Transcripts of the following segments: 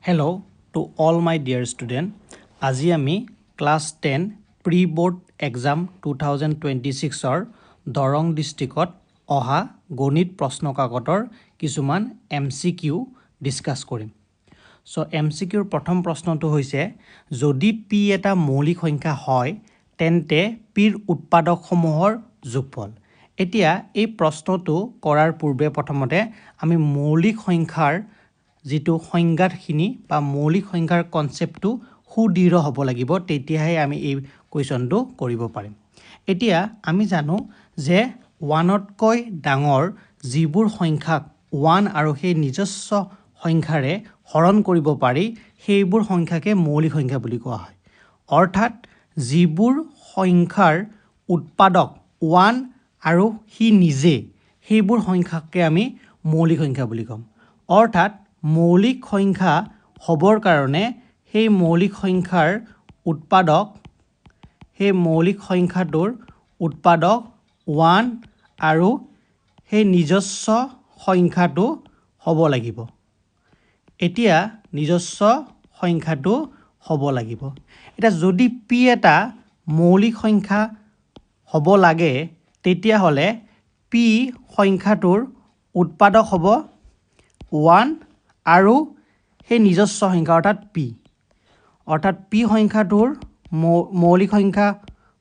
Hello to all my dear student. আজি আমি class 10 pre board exam 2026 অৰ দৰং ডিস্ট্ৰিক্টত অহা গণিত প্ৰশ্ন কাকতৰ কিছুমান MCQ ডিসকাস কৰিম। সো MCQৰ প্ৰথম প্ৰশ্নটো হৈছে যদি p এটা মৌলিক সংখ্যা হয় তেন্তে pৰ উৎপাদকসমূহৰ যোগফল। এতিয়া এই প্ৰশ্নটো কৰাৰ পূৰ্বে প্ৰথমতে আমি মৌলিক সংখ্যাৰ যেটো সংজ্ঞাখিনি বা মৌলিক সংখ্যাৰ কনসেপ্টটো সুদৃঢ় হ'ব লাগিব তেতিয়াহে আমি এই কোৱেশ্চনটো কৰিব পাৰিম। এতিয়া আমি জানো যে 1তকৈ ডাঙৰ যিবোৰ সংখ্যাক 1 আৰু সেই নিজস্ব সংখ্যাৰে হৰণ কৰিব পাৰি সেইবোৰ সংখ্যাকে মৌলিক সংখ্যা বুলি কোৱা হয়। অৰ্থাৎ যিবোৰ সংখ্যাৰ উৎপাদক 1 আৰু হি নিজে সেইবোৰ সংখ্যাকে আমি মৌলিক সংখ্যা বুলি কম। অৰ্থাৎ মৌলিক সংখ্যা হবৰ কাৰণে সেই মৌলিক সংখ্যাৰ উৎপাদক সেই মৌলিক সংখ্যাটোৰ উৎপাদক 1 আৰু সেই নিজস্ব সংখ্যাটো হ'ব লাগিব। এতিয়া নিজস্ব সংখ্যাটো হ'ব লাগিব। এটা যদি p এটা মৌলিক সংখ্যা হ'ব লাগে তেতিয়া হলে p সংখ্যাটোৰ উৎপাদক হ'ব 1 আৰু সেই নিজস্ব সংখ্যা অৰ্থাৎ p সংখ্যাটোৰ মৌলিক সংখ্যা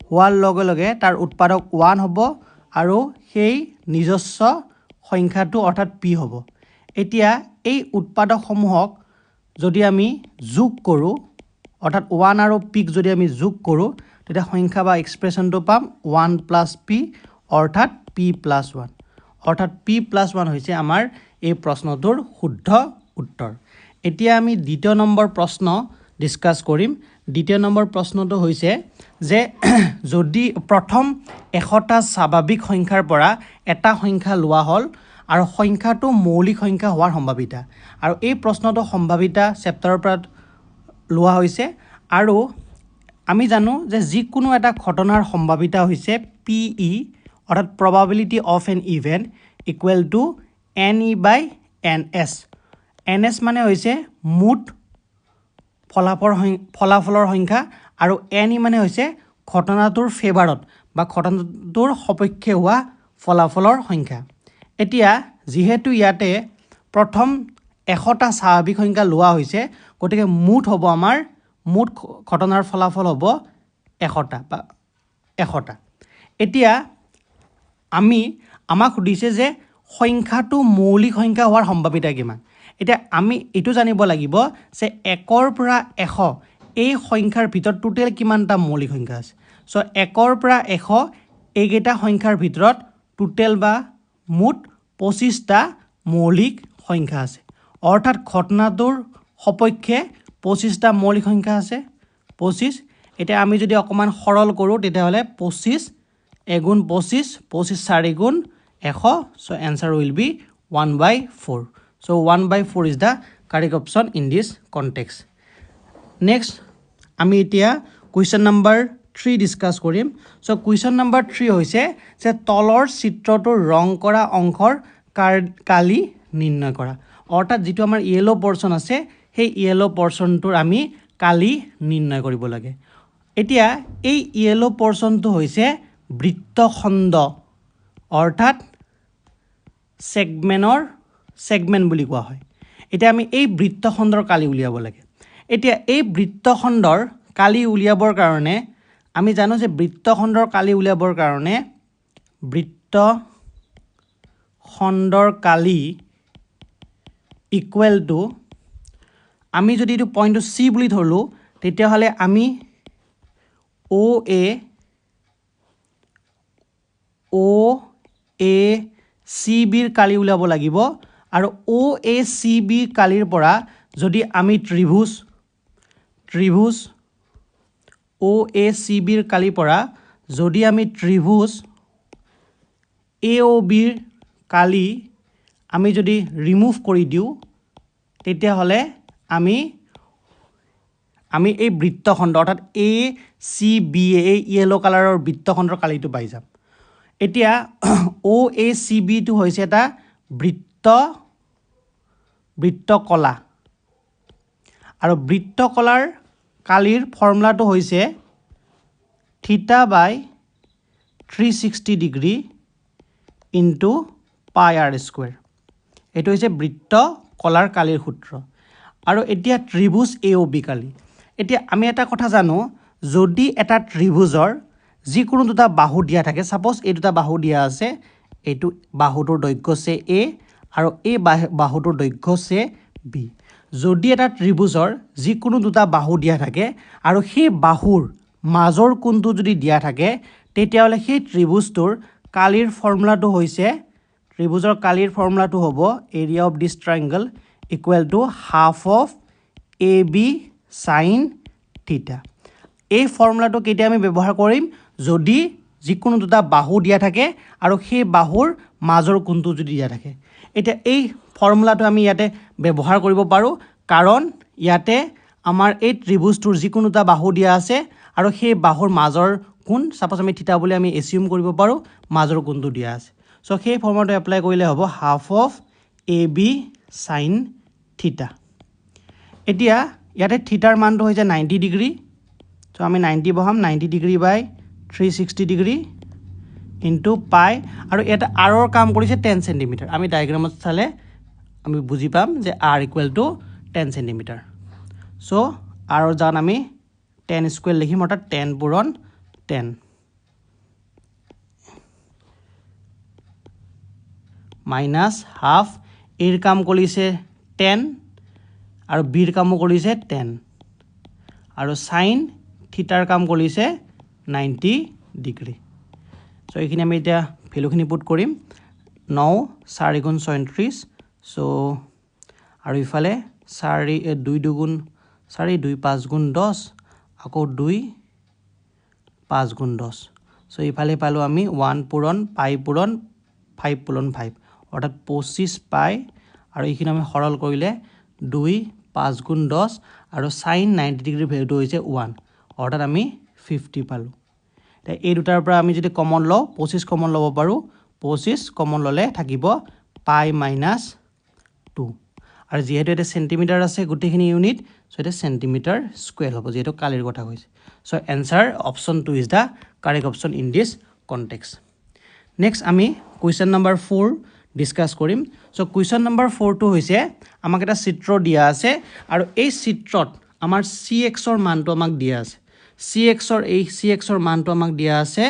হোৱাৰ লগে লগে তাৰ উৎপাদক 1 হ'ব আৰু সেই নিজস্ব সংখ্যাটো অৰ্থাৎ p হ'ব। এতিয়া এই উৎপাদকসমূহক যদি আমি যোগ কৰোঁ অৰ্থাৎ 1 আৰু p ক যদি আমি যোগ কৰোঁ তেতিয়া সংখ্যা বা এক্সপ্ৰেছনটো পাম 1 + p অৰ্থাৎ p + 1 অৰ্থাৎ p + 1 হৈছে আমাৰ এই প্ৰশ্নটোৰ শুদ্ধ উত্তৰ। এতিয়া আমি দ্বিতীয় নম্বৰ প্ৰশ্ন ডিসকাস কৰিম। দ্বিতীয় নম্বৰ প্ৰশ্নটো হৈছে যে যদি প্ৰথম 100টা স্বাভাৱিক সংখ্যাৰ পৰা এটা সংখ্যা লোৱা হল আৰু সংখ্যাটো মৌলিক সংখ্যা হোৱাৰ সম্ভাৱিতা আৰু এই প্ৰশ্নটো সম্ভাৱিতা চেপ্টাৰৰ পৰা লোৱা হৈছে আৰু আমি জানো যে যিকোনো এটা ঘটনাৰ সম্ভাৱিতা হৈছে PE অৰ্থাৎ probability of an event equal to NE/NS। NS মানে হৈছে মুঠ ফলাফলৰ সংখ্যা আৰু NE মানে হৈছে ঘটনাটোৰ ফেভাৰত বা ঘটনাটোৰ সপক্ষে হোৱা ফলাফলৰ সংখ্যা। এতিয়া যেহেতু ইয়াতে প্ৰথম 100টা স্বাভাৱিক সংখ্যা লোৱা হৈছে গতিকে মুঠ হ'ব আমাৰ মুঠ ঘটনাৰ ফলাফল হ'ব 100টা বা 100টা। এতিয়া আমাক সুধিছে যে সংখ্যাটো মৌলিক সংখ্যা হোৱাৰ সম্ভাৱিতা কিমান। এতিয়া আমি এটো জানিব লাগিব যে 1ৰ পৰা 100 এই সংখ্যাৰ ভিতৰত টোটেল কিমানটা মৌলিক সংখ্যা আছে। সো 1ৰ পৰা 100 এইকেইটা সংখ্যাৰ ভিতৰত টোটেল বা মুঠ 25টা মৌলিক সংখ্যা আছে। অৰ্থাৎ ঘটনাটোৰ সপক্ষে 25টা মৌলিক সংখ্যা আছে 25। এতিয়া আমি যদি অকমান সৰল কৰোঁ তেতিয়াহ'লে 25 এগুণ 25 25 4 গুণ 100 so answer will be 1/4. So 1/4 is the correct option in this context. Next আমি এতিয়া question number 3 ডিসকাস কৰিম। So question number 3 হৈছে যে তলৰ চিত্ৰটোৰ ৰং কৰা অংশৰ কালি নিৰ্ণয় কৰা। অৰ্থাৎ যেটো আমাৰ ইয়েলো পৰ্চন আছে সেই ইয়েলো পৰ্চনটোৰ আমি কালি নিৰ্ণয় কৰিব লাগে। এতিয়া এই ইয়েলো পৰ্চনটো হৈছে বৃত্তখণ্ড অৰ্থাৎ সেগমেন্ট বুলি কোৱা হয়। এতিয়া আমি এই বৃত্তখণ্ডৰ কালি উলিয়াব লাগে। এতিয়া এই বৃত্তখণ্ডৰ কালি উলিয়াবৰ কাৰণে আমি জানো যে বৃত্তখণ্ডৰ কালি উলিয়াবৰ কাৰণে বৃত্তখণ্ডৰ কালি ইকুৱেল টু আমি যদি এটো পইণ্টটো C বুলি ধৰলো তেতিয়াহ'লে আমি OACB ৰ কালি উলিয়াব লাগিব আৰু OACB কালিৰ পৰা যদি আমি ত্ৰিভুজ OACB ৰ কালিৰ পৰা যদি আমি ত্ৰিভুজ AOB ৰ কালি আমি যদি ৰিমুভ কৰি দিও তেতিয়াহ'লে আমি এই বৃত্তখণ্ড অৰ্থাৎ ACB এই ইয়েলো কালাৰৰ বৃত্তখণ্ডৰ কালিটো পাই যাম। এতিয়া OACB টো হৈছে এটা বৃত্তকলা আৰু বৃত্তকলাৰ কালিৰ ফৰ্মুলাটো হৈছে থিটা বাই 360 ডিগ্ৰী ইনটু পাই আৰ স্কুৱেৰ এইটো হৈছে বৃত্তকলাৰ কালিৰ সূত্ৰ আৰু এতিয়া ত্ৰিভুজ এ অ বি কালি এতিয়া আমি এটা কথা জানো যদি এটা ত্ৰিভুজৰ যিকোনো দুটা বাহু দিয়া থাকে সাপোজ এই দুটা বাহু দিয়া আছে এইটো বাহুটোৰ দৈৰ্ঘ্য আছে এ আৰু এই বাহুটোৰ দৈৰ্ঘ্য আছে বি যদি এটা ত্ৰিভুজৰ যিকোনো দুটা বাহু দিয়া থাকে আৰু সেই বাহুৰ মাজৰ কোণটো যদি দিয়া থাকে তেতিয়াহলে সেই ত্ৰিভুজটোৰ কালিৰ ফৰ্মুলাটো হৈছে ত্ৰিভুজৰ কালিৰ ফৰ্মুলাটো হ'ব area of this triangle equal to half of a b sine theta এই ফৰ্মুলাটো কেতিয়া আমি ব্যৱহাৰ কৰিম যদি যিকোনো দুটা বাহু দিয়া থাকে আৰু সেই বাহুৰ মাজৰ কোণটো যদি দিয়া থাকে এতিয়া এই ফৰ্মুলাটো আমি ইয়াতে ব্যৱহাৰ কৰিব পাৰো কাৰণ ইয়াতে আমাৰ এই ত্ৰিভুজটোৰ যিকোনো দুটা বাহু দিয়া আছে আৰু সেই বাহুৰ মাজৰ কোণ সাপোজ আমি থিটা বুলি আমি এচিউম কৰিব পাৰো মাজৰ কোণটো দিয়া আছে সো সেই ফৰ্মুলাটো এপ্লাই কৰিলে হ'ব half of a b sine theta এতিয়া ইয়াতে থিটাৰ মানটো হৈছে 90 ডিগ্ৰী সো আমি 90 বহাম 90 ডিগ্ৰী বাই 360 ডিগ্ৰী ইনটু পাই আৰু এটা আৰৰ কাম কৰিছে 10 সেন্টিমিটাৰ আমি ডায়াগ্ৰামত চালে আমি বুজি পাম যে r equal to 10 centimetre so আৰৰ জান আমি 10 স্কয়াৰ লিখিম অৰ্থাৎ 10 পূৰণ 10 মাইনাস হাফ এৰ কাম কৰিছে 10 আৰু বিৰ কামো কৰিছে 10 আৰু সাইন থিটাৰ কাম কৰিছে 90 ডিগ্ৰী সো এইখিনি আমি এতিয়া ভ্যালুখিনি পুট কৰিম 9 4 গুণ 36 সো আৰু ইফালে 2 দুগুণ 4 2 5 গুণ 10 আকৌ 2 5 গুণ 10 সো ইফালে পালো আমি 1 পূৰণ পাই পূৰণ 5 পূৰণ 5 অৰ্থাৎ 25 পাই আৰু এইখিনি আমি সৰল কৰিলে 2 5 গুণ 10 আৰু সাইন 90 ডিগ্ৰী ভ্যালুটো হৈছে 1 অৰ্থাৎ আমি 50 পালো এই দুটাৰ পৰা আমি যদি কমন লও 25 কমন লব পাৰো 25 কমন ললে থাকিব পাই মাইনাস 2 আৰু যেহেতু এটা সেন্টিমিটাৰ আছে গুটেখিনি ইউনিট সো এটা সেন্টিমিটাৰ স্কয়াৰ হ'ব যেহেতু কালিৰ কথা কৈছে so answer option 2 is the correct option in this context next আমি কোয়েশ্চন নাম্বার 4 ডিসকাস কৰিম সো কোয়েশ্চন নাম্বাৰ 4 টো হৈছে আমাক এটা চিত্ৰ দিয়া আছে আৰু এই চিত্ৰত আমাৰ cx ৰ মানটো আমাক দিয়া আছে cx ৰ মানটো আমাক দিয়া আছে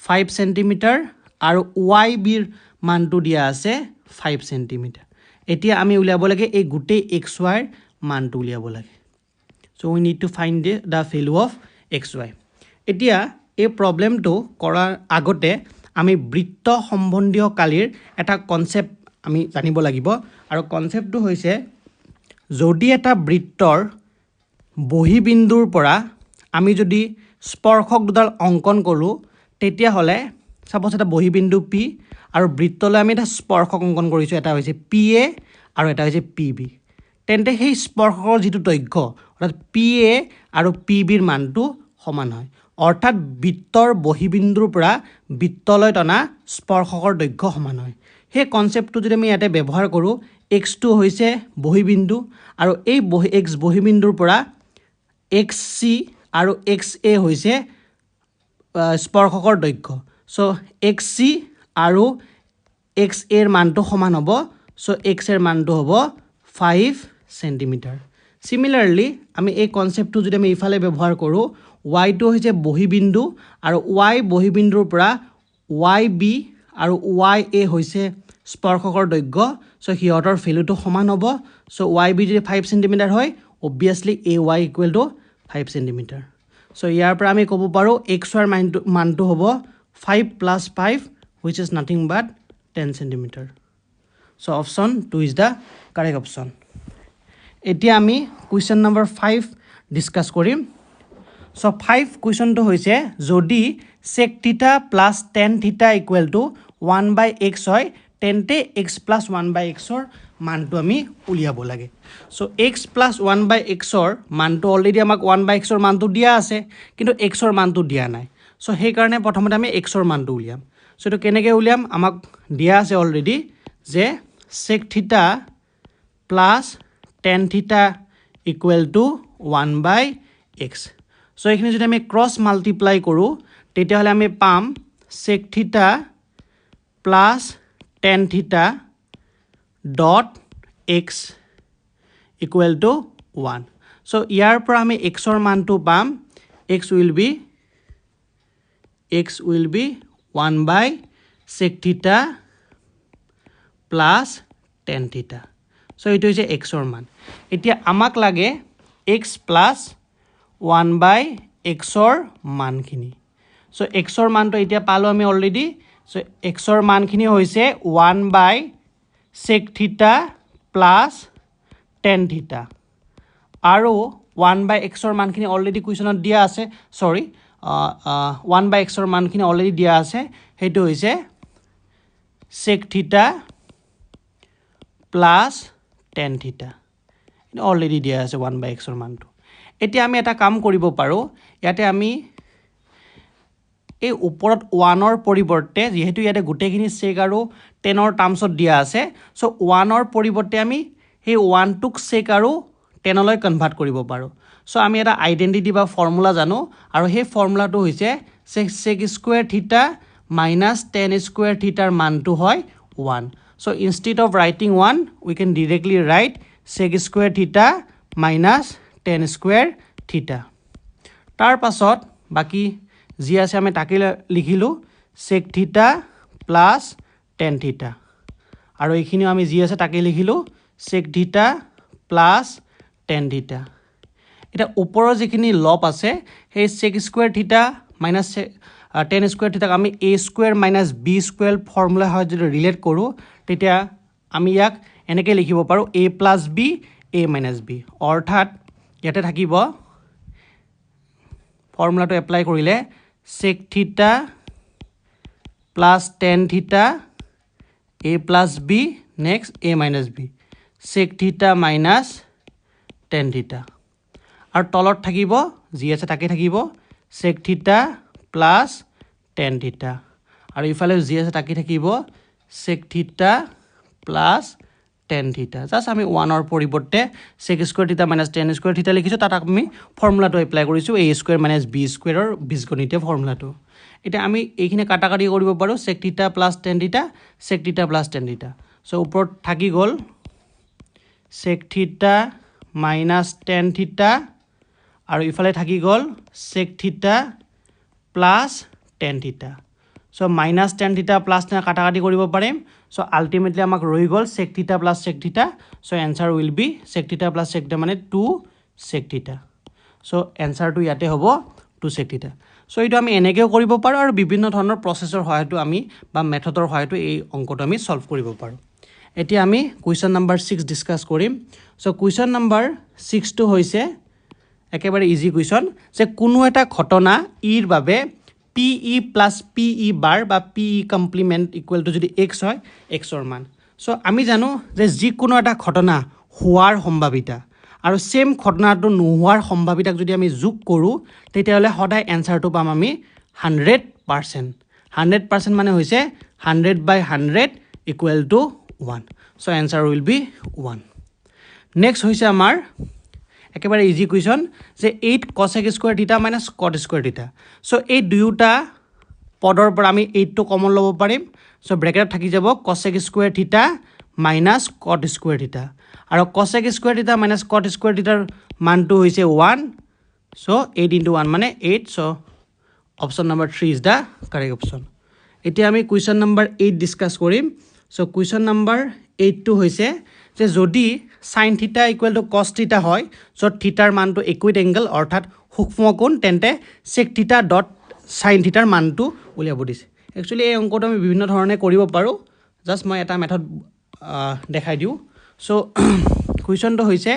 5 সেন্টিমিটাৰ আৰু yb ৰ মানটো দিয়া আছে 5 সেন্টিমিটাৰ এতিয়া আমি উলিয়াব লাগে এই গুটে xy ৰ মানটো উলিয়াব লাগে so we need to find da value of xy এতিয়া এই প্ৰবলেমটো কৰাৰ আগতে আমি বৃত্ত সম্বন্ধীয় কালিৰ এটা কনসেপ্ট আমি জানিব লাগিব আৰু কনসেপ্টটো হৈছে যদি এটা বৃত্তৰ বহিবিন্দুৰ পৰা আমি যদি স্পৰ্শক দুডাল অঙ্কন কৰো তেতিয়া হলে সাপোজ এটা বহিবিন্দু p আৰু বৃত্তলৈ আমি এটা স্পৰ্শক অঙ্কন কৰিছো এটা হৈছে pa আৰু এটা হৈছে pb তেন্তে সেই স্পৰ্শকৰ যেটো দৈৰ্ঘ্য অৰ্থাৎ pa আৰু pb ৰ মানটো সমান হয় অৰ্থাৎ বৃত্তৰ বহিবিন্দুৰ পৰা বৃত্তলৈ টনা স্পৰ্শকৰ দৈৰ্ঘ্য সমান হয় সেই কনসেপ্টটো যদি আমি ইয়াতে ব্যৱহাৰ কৰো x2 হৈছে বহিবিন্দু আৰু এই x বহিবিন্দুৰ পৰা xc আৰু xa হৈছে স্পৰ্শকৰ দৈৰ্ঘ্য সো xc আৰু xa এৰ মানটো সমান হ'ব সো x এৰ মানটো হ'ব 5 সেন্টিমিটাৰ সিমিলাৰলি আমি এই কনসেপ্টটো যদি আমি ইফালে ব্যৱহাৰ কৰো y টো হৈছে বহিবিন্দু আৰু y বহিবিন্দুৰ পৰা yb আৰু ya হৈছে স্পৰ্শকৰ দৈৰ্ঘ্য সো হিয়তৰ ভ্যালুটো সমান হ'ব সো yb যদি 5 সেন্টিমিটাৰ হয় obviously ay equal to 5 centimetre so ইয়াৰ পৰা আমি ক'ব পাৰো xy মানটো হ'ব 5 plus 5 which is nothing but 10 centimeter so option 2 is the correct option এতিয়া আমি question number 5 ডিসকাস কৰিম সো 5 question টো হৈছে যদি sec theta plus tan theta equal to 1/x হয় তেন্তে x plus 1/x ৰ মানটো আমি উলিয়াব লাগে সো x plus 1/x ৰ মানটো অলৰেডি আমাক 1/x ৰ মানটো দিয়া আছে কিন্তু x ৰ মানটো দিয়া নাই সো সেই কাৰণে প্ৰথমতে আমি x ৰ মানটো উলিয়াম সো এটো কেনেকৈ উলিয়াম আমাক দিয়া আছে অলৰেডি যে sec theta plus tan theta equal to 1/x so এইখিনি যদি আমি ক্ৰস মাল্টিপ্লাই কৰো তেতিয়াহলে আমি পাম sec theta plus tan theta dot x equal to 1 so ইয়াৰ পৰা আমি x ৰ মানটো পাম x will be 1/sec theta plus tan theta so এইটো হৈছে x ৰ মান এতিয়া আমাক লাগে x plus 1/x ৰ মানখিনি so x ৰ মানটো এতিয়া পালো আমি অলৰেডি so x ৰ মানখিনি হৈছে 1/sec theta plus tan theta আৰু 1/x ৰ মানখিনি অলৰেডি কুৱেশ্যনত দিয়া আছে সৰি 1/x ৰ মানখিনি অলৰেডি দিয়া আছে হেতু হৈছে sec theta plus tan theta already দিয়া আছে 1/x ৰ মানটো এতিয়া আমি এটা কাম কৰিব পাৰো ইয়াতে আমি এই ওপৰত 1 ৰ পৰিৱৰ্তে যেহেতু ইয়াতে গুটেখিনি sec আৰু tan ৰ টাৰ্মছত দিয়া আছে সো 1 ৰ পৰিৱৰ্তে আমি এই 1 টুক sec আৰু tan লৈ কনভাৰ্ট কৰিব পাৰো সো আমি এটা আইডেন্টিটি বা ফৰ্মুলা জানো আৰু সেই ফৰ্মুলাটো হৈছে sec square theta minus tan square theta ৰ মানটো হয় 1 so instead of writing 1 we can directly write sec square theta minus tan square theta তাৰ পাছত বাকি যি আছে আমি তাকে লিখিলো sec theta plus tan theta আৰু এইখিনি আমি যি আছে তাকে লিখিলো sec theta plus tan theta এটা ওপৰৰ যিখিনি লব আছে সেই sec square theta minus tan square theta আমি a square minus b square formula হয় যদি ৰিলেট কৰো তেতিয়া আমি ইয়াক এনেকৈ লিখিব পাৰো a plus b a minus b অৰ্থাৎ ইয়াতে থাকিব ফৰ্মুলাটো এপ্লাই কৰিলে sec theta plus tan theta a plus b next a minus b sec theta minus tan theta আৰু তলত থাকিব যি আছে তাকে থাকিব sec theta plus tan theta আৰু ইফালে যি আছে তাকে থাকিব sec theta plus tan theta just আমি 1 ৰ পৰিৱৰ্তে sec square theta minus tan square theta লিখিছো তাত আমি ফৰ্মুলাটো এপ্লাই কৰিছো a square minus b square ৰ বীজগণিতীয় ফৰ্মুলাটো এটা আমি এইখিনি কাটাকাটি কৰিব পাৰো sec theta plus tan theta sec theta plus tan theta so ওপৰত থাকি গল sec theta minus tan theta আৰু ইফালে থাকি গল sec theta plus tan theta so minus tan theta plus tan কাটাকাটি কৰিব পাৰিম so ultimately আমাক ৰৈ গল sec theta plus sec theta so answer will be sec theta plus sec theta মানে 2 sec theta so answer টো ইয়াতে হ'ব 2 sec theta so এইটো আমি এনেকেও কৰিব পাৰো আৰু বিভিন্ন ধৰণৰ প্ৰসেসৰ সহায়টো আমি বা মেথডৰ সহায়টো এই অংকটো আমি সলভ কৰিব পাৰো এতিয়া আমি কোৱেশ্চন নম্বৰ 6 ডিসকাস কৰিম so কোৱেশ্চন নম্বৰ 6 টো হৈছে একেবাৰে ইজি কোৱেশ্চন যে কোনো এটা ঘটনা ইৰ বাবে PE plus PE bar বা PE complement equal to যদি x হয় x ৰ মান সো আমি জানো যে যি কোনো এটা ঘটনা হোৱাৰ সম্ভাৱিতা আৰু সেম ঘটনাটো নোহোৱাৰ সম্ভাৱিতাক যদি আমি যোগ কৰো তেতিয়াহলে সদায় এনসাৰটো পাম আমি 100% মানে হৈছে 100/100 equal to 1 so answer will be 1 next হৈছে আমাৰ একেবাৰে ইজি কোৱেশ্চন যে 8 cosec square theta minus cot square theta so এই দুয়োটা পদৰ পৰা আমি 8 টো কমন লব পাৰিম সো ব্ৰেকেটত থাকি যাব cosec square theta minus cot square theta আৰু cosec square theta minus cot square theta ৰ মানটো হৈছে 1 সো 8 into 1 মানে 8 so option number 3 is the correct option এতিয়া আমি কোৱেশ্চন নম্বৰ 8 ডিসকাস কৰিম সো কোৱেশ্চন নম্বৰ 8 টো হৈছে যে যদি sin theta equal to cos theta হয় so theta ৰ মানটো equate angle অৰ্থাৎ সূক্ষ্মকোণ তেন্তে sec theta dot sin theta ৰ মানটো উলিয়াব দিছে একচুয়ালি এই অংকটো আমি বিভিন্ন ধৰণে কৰিব পাৰো জাস্ট মই এটা মেথড দেখাই দিও সো কোৱেশ্চনটো হৈছে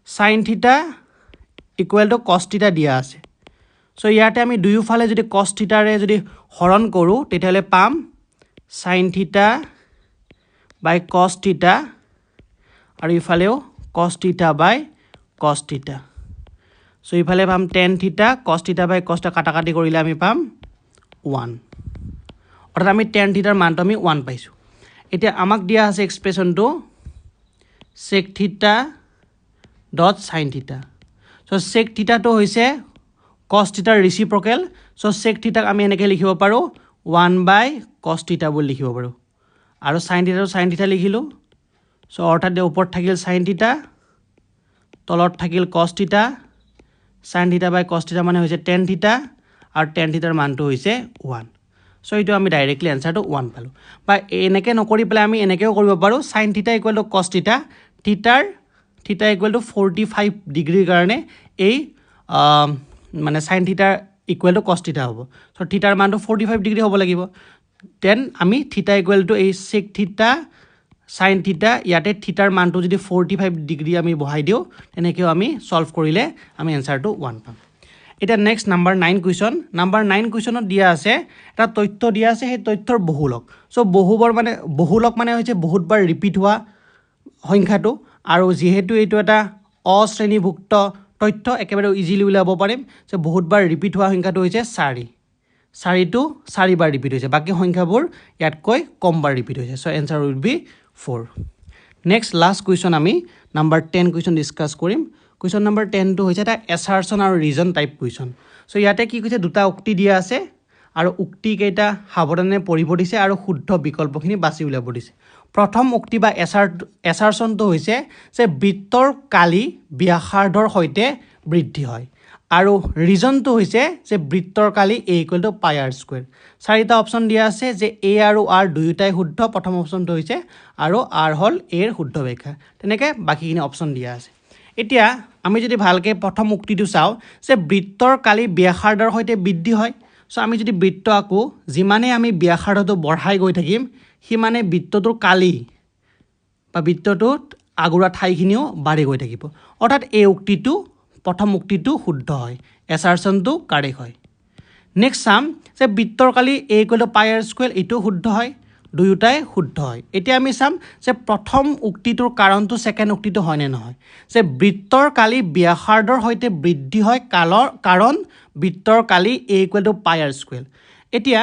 sin theta equal to cos theta দিয়া আছে সো ইয়াতে আমি দুয়োফালে যদি cos theta ৰে যদি হৰণ কৰো তেতিয়াহলে পাম sin theta by cos theta আৰু ইফালেও cos theta by cos theta so ইফালে পাম tan theta cos theta by cos theta কাটাকাটি কৰিলে আমি পাম 1 অৰ্থাৎ আমি tan theta ৰ মানটো আমি 1 পাইছো এতিয়া আমাক দিয়া আছে এক্সপ্ৰেছনটো sec theta dot sine theta so' check থিটাটো হৈছে কছ থিটাৰ ৰিচিপ্ৰকেল চ' চেক থিটাক আমি এনেকৈ লিখিব পাৰোঁ 1/cos থিটা বুলি লিখিব পাৰোঁ আৰু সাইন থিটা লিখিলোঁ চ' অৰ্থাৎ ওপৰত থাকিল সাইন থিটা তলত থাকিল কছ থিটা সাইন থিটা বাই কছ থিটা মানে হৈছে টেন থিটা আৰু টেন থিটাৰ মানটো হৈছে 1 চ' এইটো আমি ডাইৰেক্টলি এনচাৰটো 1 পালোঁ বা এনেকৈ নকৰি পেলাই আমি এনেকৈও কৰিব পাৰোঁ সাইন থিটা ইকুৱেল টু কছ থিটা থিটা ইকুৱেল টু 45 ডিগ্ৰীৰ কাৰণে এই মানে সাইন থিটা ইকুৱেল টু কছ থিটা হ'ব চ' থিটাৰ মানটো 45 ডিগ্ৰী হ'ব লাগিব দেন আমি থিটা ইকুৱেল টু এই চেক থিটা সাইন থিটা ইয়াতে থিটাৰ মানটো যদি 45 ডিগ্ৰী আমি বহাই দিওঁ তেনেকৈও আমি সলভ কৰিলে আমি এনচাৰটো 1 পাম এটা নেক্সট নাম্বাৰ 9 কুৱেশ্যন নাম্বাৰ 9 কুৱেশ্যনত দিয়া আছে এটা তথ্য দিয়া আছে সেই তথ্যৰ বহুলক চ' বহুলক মানে হৈছে বহুতবাৰ ৰিপিট হোৱা সংখ্যাটো আৰু যেহেতু এইটো এটা অশ্ৰেণীভুক্ত তথ্য একেবাৰে ইজিলি উলিয়াব পাৰিম যে বহুতবাৰ ৰিপিট হোৱা সংখ্যাটো হৈছে 4টো 4বাৰ ৰিপিট হৈছে বাকী সংখ্যাবোৰ ইয়াতকৈ কমবাৰ ৰিপিট হৈছে so' answer will be 4 next last question আমি নাম্বাৰ 10 কুৱেশ্যন ডিছকাছ কৰিম কুৱেশ্যন নাম্বাৰ 10টো হৈছে এটা এছাৰশ্যন আৰু ৰিজন টাইপ কুৱেশ্যন চ' ইয়াতে কি কৈছে দুটা উক্তি দিয়া আছে আৰু উক্তিকেইটা সাৱধানে পঢ়িব দিছে আৰু শুদ্ধ বিকল্পখিনি বাছি উলিয়াব দিছে প্ৰথম উক্তি বা এছাৰশ্যনটো হৈছে যে বৃত্তৰ কালি ব্যাসাৰ্ধৰ সৈতে বৃদ্ধি হয় আৰু ৰিজনটো হৈছে যে বৃত্তৰ কালি a ইকুৱেল টু পাই r স্কুৱেৰ চাৰিটা অপশ্যন দিয়া আছে যে a আৰু r দুয়োটাই শুদ্ধ প্ৰথম অপশ্যনটো হৈছে আৰু r হ'ল a ৰ শুদ্ধ ব্যাখ্যা তেনেকৈ বাকীখিনি অপশ্যন দিয়া আছে এতিয়া আমি যদি ভালকৈ প্ৰথম উক্তিটো চাওঁ যে বৃত্তৰ কালি ব্যাসাৰ্ধৰ সৈতে বৃদ্ধি হয় চ' আমি যদি বৃত্ত আঁকো যিমানে আমি ব্যাসাৰ্ধটো বঢ়াই গৈ থাকিম সিমানে বৃত্তটোৰ কালি বা বৃত্তটোত আগুৰা ঠাইখিনিও বাঢ়ি গৈ থাকিব অৰ্থাৎ এই উক্তিটো প্ৰথম উক্তিটো শুদ্ধ হয় এছাৰশ্যনটো কাৰেক্ট হয় নেক্সট চাম যে বৃত্তৰ কালি a ইকুৱেল টু পাই r স্কুৱেৰ এইটো শুদ্ধ হয় দুয়োটাই শুদ্ধ হয় এতিয়া আমি চাম যে প্ৰথম উক্তিটোৰ কাৰণটো ছেকেণ্ড উক্তিটো হয়নে নহয় যে বৃত্তৰ কালি ব্যাসাৰ্ধৰ সৈতে বৃদ্ধি হয় কাৰণ বৃত্তৰ কালি a ইকুৱেল টু পাই r স্কুৱেৰ এতিয়া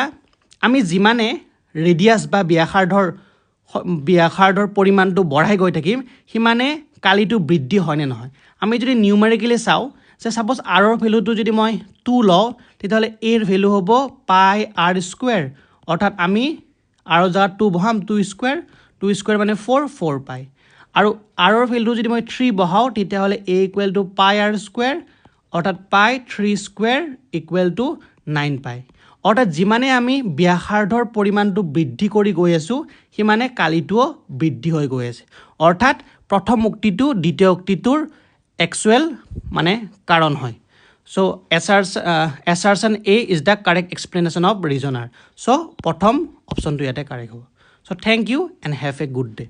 আমি যিমানে ৰেডিয়াছ বা ব্যাসাৰ্ধৰ পৰিমাণটো বঢ়াই গৈ থাকিম সিমানে কালিটো বৃদ্ধি হয়নে নহয় আমি যদি নিউমেৰিকেলি চাওঁ যে ছাপ'জ আৰৰ ভেলুটো যদি মই 2 লওঁ তেতিয়াহ'লে এৰ ভেলু হ'ব পাই r স্কুৱেৰ অৰ্থাৎ আমি আৰৰ জাগাত 2 বহাম 2 স্কুৱেৰ মানে 4 পাই আৰু আৰৰ ভেলুটো যদি মই 3 বহাওঁ তেতিয়াহ'লে a ইকুৱেল টু পাই r স্কুৱেৰ অৰ্থাৎ পাই 3 স্কুৱেৰ ইকুৱেল টু 9 পাই অৰ্থাৎ যিমানে আমি ব্যাসাৰ্ধৰ পৰিমাণটো বৃদ্ধি কৰি গৈ আছোঁ সিমানে কালিটোও বৃদ্ধি হৈ গৈ আছে অৰ্থাৎ প্ৰথম উক্তিটো দ্বিতীয় উক্তিটোৰ একচুৱেল মানে কাৰণ হয় চ' assertion A is the correct explanation of reasoner চ' প্ৰথম অপশ্যনটো ইয়াতে কাৰেক্ট হ'ব so' thank you and have a good day